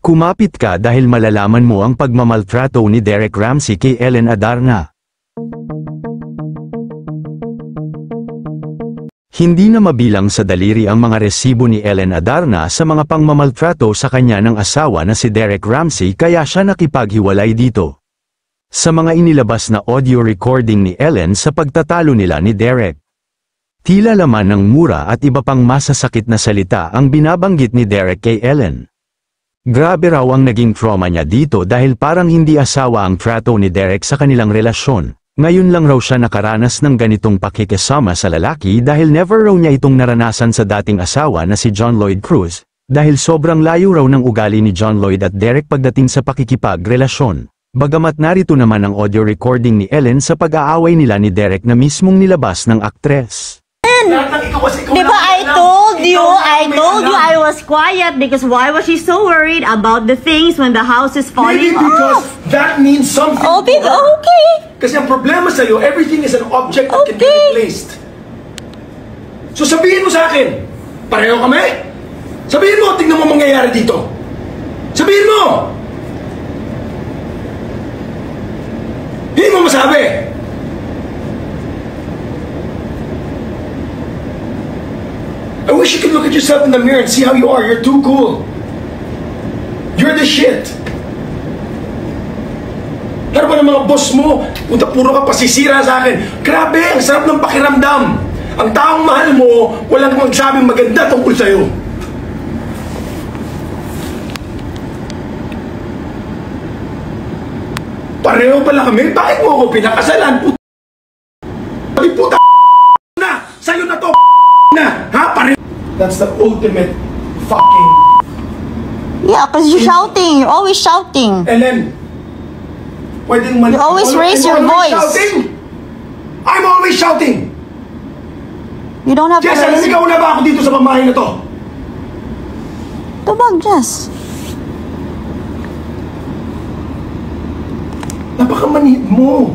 Kumapit ka dahil malalaman mo ang pagmamaltrato ni Derek Ramsey kay Ellen Adarna. Hindi na mabilang sa daliri ang mga resibo ni Ellen Adarna sa mga pangmamaltrato sa kanya ng asawa na si Derek Ramsey kaya siya nakipaghiwalay dito. Sa mga inilabas na audio recording ni Ellen sa pagtatalo nila ni Derek. Tila laman ng mura at iba pang masasakit na salita ang binabanggit ni Derek kay Ellen. Grabe raw ang naging trauma niya dito dahil parang hindi asawa ang trato ni Derek sa kanilang relasyon. Ngayon lang raw siya nakaranas ng ganitong pakikisama sa lalaki dahil never raw niya itong naranasan sa dating asawa na si John Lloyd Cruz, dahil sobrang layo raw ng ugali ni John Lloyd at Derek pagdating sa pakikipagrelasyon. Bagamat narito naman ang audio recording ni Ellen sa pag-aaway nila ni Derek na mismong nilabas ng aktres. Diba I told you I was quiet because why was she so worried about the things when the house is falling off? Because that means something. Oh, okay. Kasi ang problema sa'yo, everything is an object that can be replaced. So sabihin mo sa akin, pareho kami? Sabihin mo, tingnan mo mangyayari dito. Sabihin mo! Hindi mo masabi. I wish you could look at yourself in the mirror and see how you are. You're too cool. You're the shit. Ano ba ng mga boss mo? Punta puro ka pasisira sa akin. Grabe, ang sarap ng pakiramdam. Ang taong mahal mo, walang magsabing maganda tungkol sa'yo. Pareho pala kami? Bakit mo ako pinakasalan? Puta na! Sa'yo na to! Na! Ha? Pareho! That's the ultimate fucking... Yeah, because you're shouting. You're always shouting. Ellen, pwedeng you always raise your voice. Shouting. I'm always shouting. You don't have Jess, to raise... naligaw na ba ako dito sa pamahay na to? Tubag, Jess. Napakamanhid mo.